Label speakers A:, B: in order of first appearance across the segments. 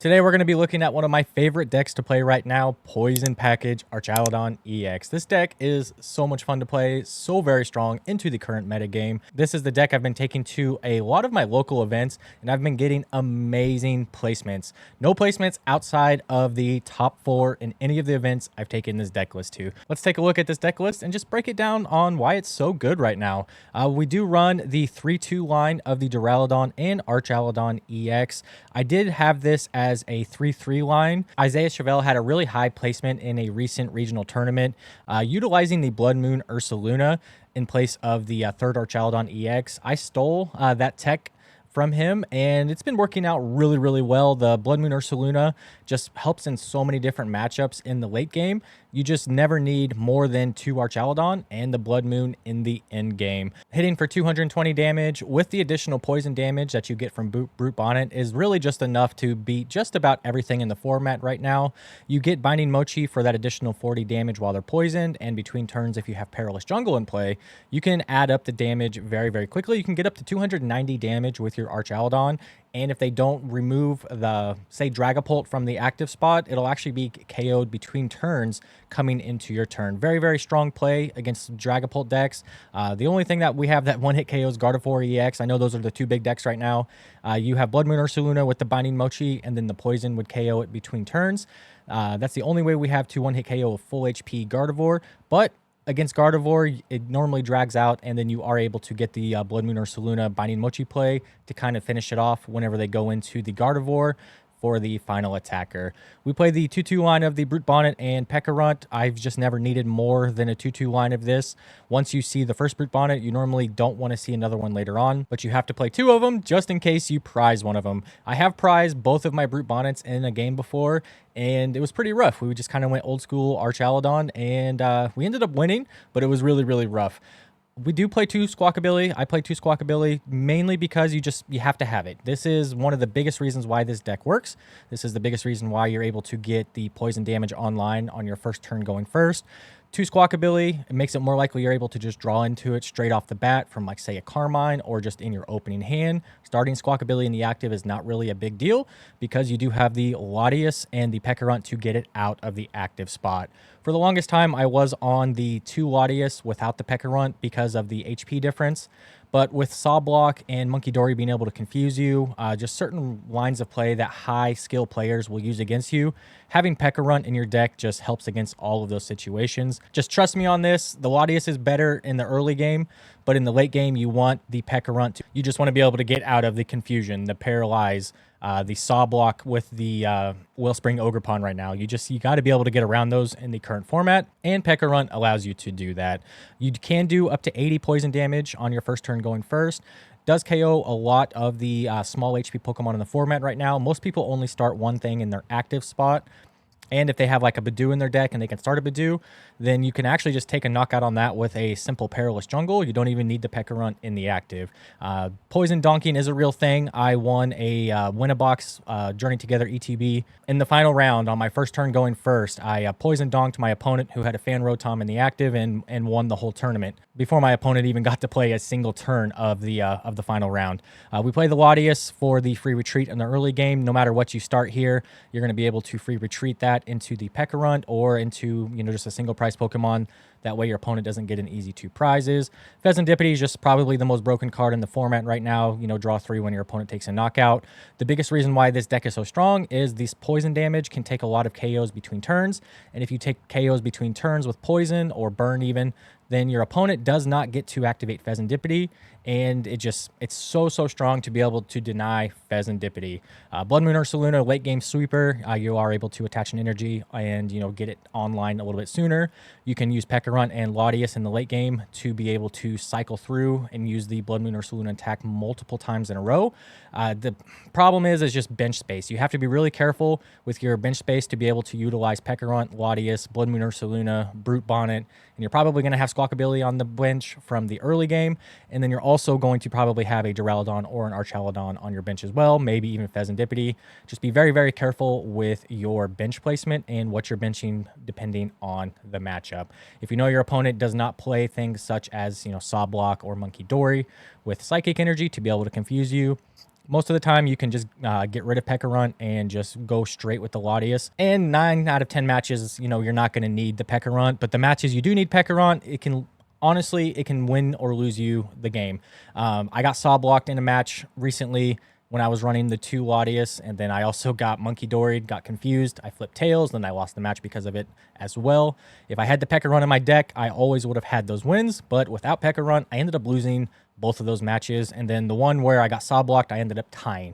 A: Today we're going to be looking at one of my favorite decks to play right now, Poison Package Archaludon EX. This deck is so much fun to play, so very strong into the current meta game. This is the deck I've been taking to a lot of my local events, and I've been getting amazing placements. No placements outside of the top 4 in any of the events I've taken this deck list to. Let's take a look at this deck list and just break it down on why it's so good right now. We do run the 3-2 line of the Duraludon and Archaludon EX. I did have this as a 3-3 line. Isaiah Chevelle had a really high placement in a recent regional tournament, utilizing the Blood Moon Ursaluna in place of the third Archaludon EX. I stole that tech from him, and it's been working out really, really well. The Blood Moon Ursaluna just helps in so many different matchups in the late game. You just never need more than 2 Archaludon and the Blood Moon in the end game. Hitting for 220 damage with the additional poison damage that you get from Brute Bonnet is really just enough to beat just about everything in the format right now. You get Binding Mochi for that additional 40 damage while they're poisoned, and between turns, if you have Perilous Jungle in play, you can add up the damage very, very quickly. You can get up to 290 damage with your Archaludon, and if they don't remove the, say, Dragapult from the active spot, it'll actually be KO'd between turns coming into your turn. Very, very strong play against Dragapult decks. The only thing that we have that one-hit KOs Gardevoir EX. I know those are the 2 big decks right now. You have Blood Moon Ursaluna with the Binding Mochi, and then the Poison would KO it between turns. That's the only way we have to one-hit KO a full HP Gardevoir, but against Gardevoir, it normally drags out, and then you are able to get the Blood Moon Ursaluna Binding Mochi play to kind of finish it off whenever they go into the Gardevoir for the final attacker. We play the 2-2 line of the Brute Bonnet and Pekka. I've just never needed more than a 2-2 line of this. Once you see the first Brute Bonnet, you normally don't want to see another one later on, but you have to play 2 of them just in case you prize one of them. I have prized both of my Brute Bonnets in a game before, and it was pretty rough. We just kind of went old school Archaludon, and we ended up winning, but it was really, really rough. We do play 2 Squawkabilly. I play 2 Squawkabilly mainly because you have to have it. This is one of the biggest reasons why this deck works. This is the biggest reason why you're able to get the poison damage online on your first turn going first. 2 Squawkabilly, it makes it more likely you're able to just draw into it straight off the bat from, like, say, a Carmine or just in your opening hand. Starting Squawkabilly in the active is not really a big deal because you do have the Latias and the Pekka to get it out of the active spot. For the longest time, I was on the 2 Latias without the Pekka because of the HP difference. But with Saw Block and Monkey Dory being able to confuse you, just certain lines of play that high skill players will use against you, having Pekka in your deck just helps against all of those situations. Just trust me on this. The Latias is better in the early game, but in the late game, you want the Pekka you just want to be able to get out of the confusion, the paralyze, the Saw Block with the Wellspring Ogerpon right now. You got to be able to get around those in the current format, and Pekka allows you to do that. You can do up to 80 poison damage on your first turn going first. Does KO a lot of the small HP Pokemon in the format right now. Most people only start one thing in their active spot. And if they have like a Badoo in their deck and they can start a Badoo, then you can actually just take a knockout on that with a simple Perilous Jungle. You don't even need the Pekka in the active. Poison Donking is a real thing. I won a Win-a-Box Journey Together ETB. In the final round, on my first turn going first, I Poison Donked my opponent who had a Fan Rotom in the active and won the whole tournament before my opponent even got to play a single turn of the final round. We play the Latias for the free retreat in the early game. No matter what you start here, you're going to be able to free retreat that into the Pekka or into, just a single price Pokemon. That way your opponent doesn't get an easy 2 prizes. Pheasantipede is just probably the most broken card in the format right now. Draw 3 when your opponent takes a knockout. The biggest reason why this deck is so strong is this poison damage can take a lot of KOs between turns. And if you take KOs between turns with poison or burn even, then your opponent does not get to activate Pheasantipede, and it's so strong to be able to deny Pheasantipede. Blood Moon Ursaluna late game sweeper, you are able to attach an energy and get it online a little bit sooner. You can use Pekka and Latias in the late game to be able to cycle through and use the Blood Moon Ursaluna attack multiple times in a row. The problem is just bench space. You have to be really careful with your bench space to be able to utilize Pekka, Latias, Blood Moon Ursaluna, Brute Bonnet, and you're probably going to have Squawkabilly on the bench from the early game, and then you're also going to probably have a Duraludon or an Archaludon on your bench as well, maybe even Pheasantipede. Just be very, very careful with your bench placement and what you're benching depending on the matchup. If you know your opponent does not play things such as, Saw Block or Monkey Dory with Psychic Energy to be able to confuse you, Most of the time, you can just get rid of Pekka and just go straight with the Latias. And 9 out of 10 matches, you're not going to need the Pekka, but the matches you do need Pekka, it can honestly, it can win or lose you the game. I got saw blocked in a match recently when I was running the 2 Latias, and then I also got Monkey Doried, got confused. I flipped tails, then I lost the match because of it as well. If I had the Pekka in my deck, I always would have had those wins, but without Pekka, I ended up losing both of those matches, and then the one where I got saw blocked, I ended up tying.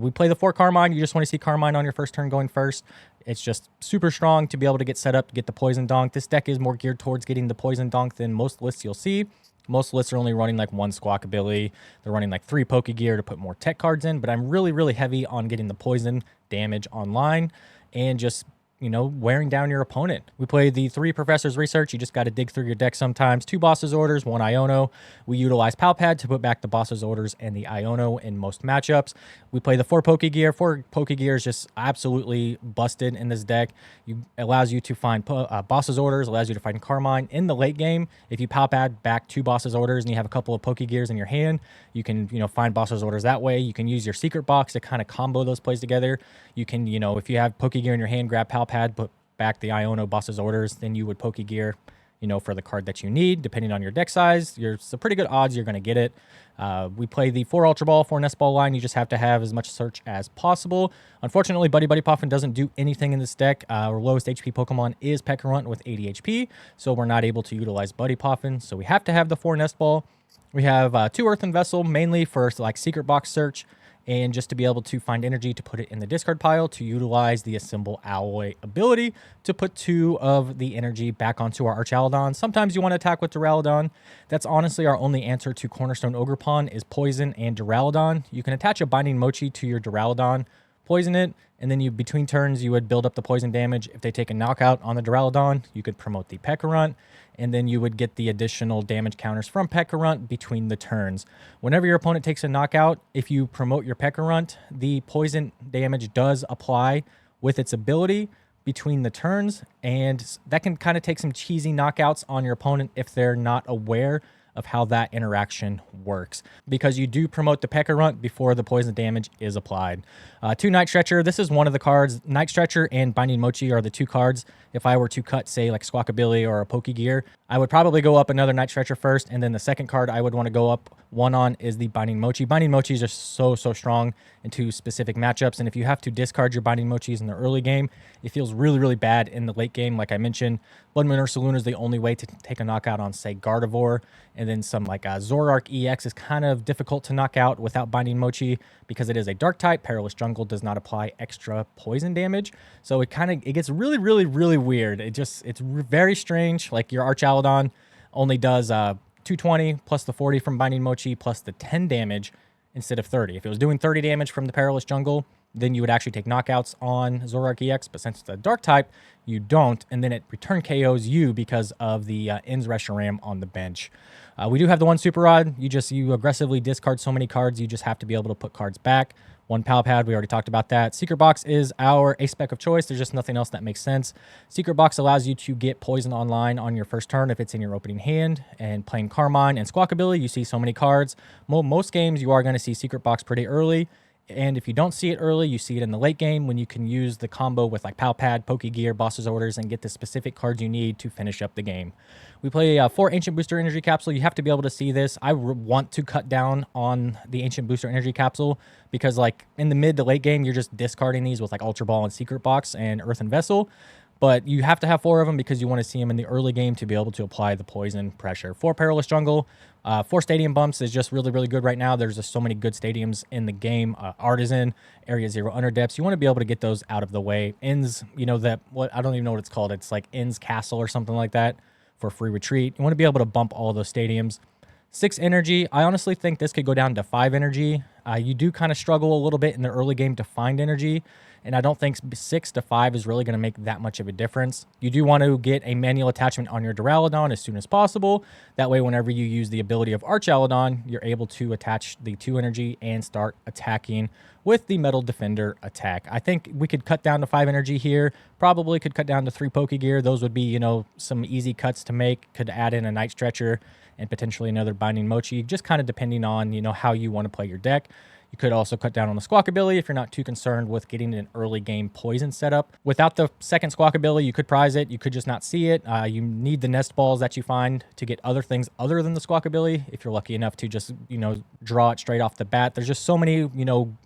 A: We play the 4 Carmine. You just want to see Carmine on your first turn going first. It's just super strong to be able to get set up to get the Poison Donk. This deck is more geared towards getting the Poison Donk than most lists you'll see. Most lists are only running like 1 Squawk ability. They're running like 3 Pokegear to put more tech cards in, but I'm really, really heavy on getting the poison damage online and just, wearing down your opponent. We play the 3 Professor's Research. You just got to dig through your deck sometimes. 2 Boss's Orders, 1 Iono. We utilize Palpad to put back the Boss's Orders and the Iono in most matchups. We play the 4 Pokegear. 4 Pokegear is just absolutely busted in this deck. It allows you to find Boss's Orders, allows you to find Carmine. In the late game, if you Palpad back 2 Boss's Orders and you have a couple of Pokegears in your hand, you can, find Boss's Orders that way. You can use your Secret Box to kind of combo those plays together. You can, if you have Pokegear in your hand, grab Palpad, put back the Iono Boss's Orders, then you would Pokegear, for the card that you need, depending on your deck size. It's a pretty good odds you're going to get it. We play the 4 Ultra Ball, 4 Nest Ball line. You just have to have as much search as possible. Unfortunately, Buddy Puffin doesn't do anything in this deck. Our lowest HP Pokemon is Pekka with 80 HP, so we're not able to utilize Buddy Puffin. So we have to have the 4 Nest Ball. We have 2 Earthen Vessel, mainly for like Secret Box search, and just to be able to find energy to put it in the discard pile to utilize the Assemble Alloy ability to put 2 of the energy back onto our Archaludon. Sometimes you want to attack with Duraludon. That's honestly our only answer to Cornerstone Ogerpon is Poison and Duraludon. You can attach a Binding Mochi to your Duraludon, poison it, and then between turns you would build up the poison damage. If they take a knockout on the Duraludon, you could promote the Pekka, and then you would get the additional damage counters from Pekka between the turns. Whenever your opponent takes a knockout, if you promote your Pekka, the poison damage does apply with its ability between the turns, and that can kind of take some cheesy knockouts on your opponent if they're not aware of how that interaction works, because you do promote the Pekka before the poison damage is applied. 2 Night Stretcher. This is one of the cards. Night Stretcher and Binding Mochi are the 2 cards. If I were to cut, say, like Squawkabilly or a Pokegear, I would probably go up another Night Stretcher first, and then the second card I would want to go up 1 on is the Binding Mochi. Binding Mochi is just so strong into specific matchups, and if you have to discard your Binding Mochis in the early game, it feels really, really bad in the late game. Like I mentioned, Blood Moon Ursaluna is the only way to take a knockout on, say, Gardevoir, and then some like Zoroark EX is kind of difficult to knock out without Binding Mochi because it is a Dark type. Perilous Jungle does not apply extra poison damage, so it gets really, really, really weird. It's very strange. Like your Archaludon only does 220 plus the 40 from Binding Mochi plus the 10 damage instead of 30. If it was doing 30 damage from the Perilous Jungle, then you would actually take knockouts on Zoroark EX, but since it's a Dark type, you don't, and then it return KOs you because of the Ins Reshiram on the bench. We do have the 1 Super Rod. You aggressively discard so many cards, you just have to be able to put cards back. 1 Palpad, we already talked about that. Secret Box is our ace-spec of choice. There's just nothing else that makes sense. Secret Box allows you to get poison online on your first turn if it's in your opening hand. And playing Carmine and Squawkabilly, you see so many cards. Most games, you are going to see Secret Box pretty early. And if you don't see it early, you see it in the late game when you can use the combo with like Palpad, Pokegear, Boss's Orders, and get the specific cards you need to finish up the game. We play 4 Ancient Booster Energy Capsule. You have to be able to see this. I want to cut down on the Ancient Booster Energy Capsule because like in the mid to late game, you're just discarding these with like Ultra Ball and Secret Box and Earthen Vessel. But you have to have 4 of them because you want to see them in the early game to be able to apply the poison pressure. 4 Perilous Jungle, 4 Stadium Bumps is just really, really good right now. There's just so many good stadiums in the game. Artisan, Area 0 Underdepths. You want to be able to get those out of the way. Inns, I don't even know what it's called. It's like Inns Castle or something like that for free retreat. You want to be able to bump all those stadiums. 6 energy. I honestly think this could go down to 5 energy. You do kind of struggle a little bit in the early game to find energy, and I don't think 6 to 5 is really going to make that much of a difference. You do want to get a manual attachment on your Duraludon as soon as possible. That way, whenever you use the ability of Archaludon, you're able to attach the 2 energy and start attacking with the Metal Defender attack. I think we could cut down to 5 energy here. Probably could cut down to 3 Pokegear. Those would be, some easy cuts to make. Could add in a Night Stretcher and potentially another Binding Mochi, just kind of depending on, how you want to play your deck. You could also cut down on the squawk ability if you're not too concerned with getting an early game poison setup. Without the second squawk ability, you could prize it. You could just not see it. You need the nest balls that you find to get other things other than the squawk ability. If you're lucky enough to just, draw it straight off the bat. There's just so many,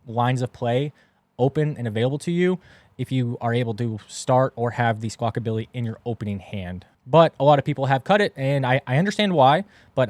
A: lines of play open and available to you if you are able to start or have the squawk ability in your opening hand. But a lot of people have cut it, and I understand why, but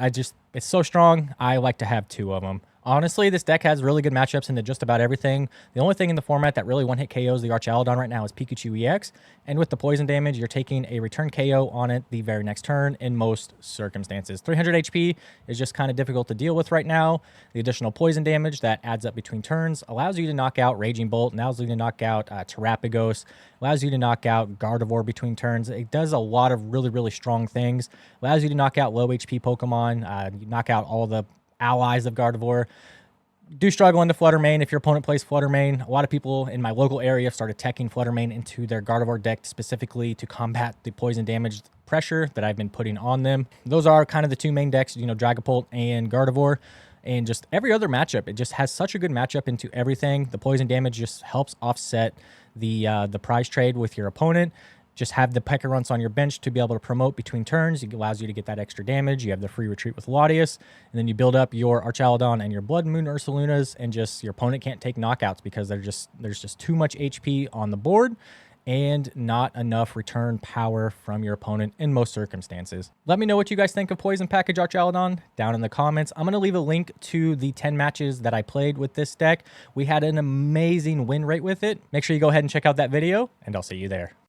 A: it's so strong, I like to have 2 of them. Honestly, this deck has really good matchups into just about everything. The only thing in the format that really one-hit KOs the Archaludon right now is Pikachu EX, and with the poison damage, you're taking a return KO on it the very next turn in most circumstances. 300 HP is just kind of difficult to deal with right now. The additional poison damage that adds up between turns allows you to knock out Raging Bolt, allows you to knock out Terrapagos, allows you to knock out Gardevoir between turns. It does a lot of really, really strong things. Allows you to knock out low HP Pokemon, you knock out all the allies of Gardevoir. Do struggle into Flutter Mane if your opponent plays Flutter Mane. A lot of people in my local area have started teching Flutter Mane into their Gardevoir deck specifically to combat the poison damage pressure that I've been putting on them. Those are kind of the 2 main decks, Dragapult and Gardevoir. And just every other matchup, it just has such a good matchup into everything. The poison damage just helps offset the prize trade with your opponent. Just have the Pekka Runts on your bench to be able to promote between turns. It allows you to get that extra damage. You have the free retreat with Latias. And then you build up your Archaludon and your Blood Moon Ursalunas, and just your opponent can't take knockouts because there's just too much HP on the board and not enough return power from your opponent in most circumstances. Let me know what you guys think of Poison Package Archaludon down in the comments. I'm going to leave a link to the 10 matches that I played with this deck. We had an amazing win rate with it. Make sure you go ahead and check out that video, and I'll see you there.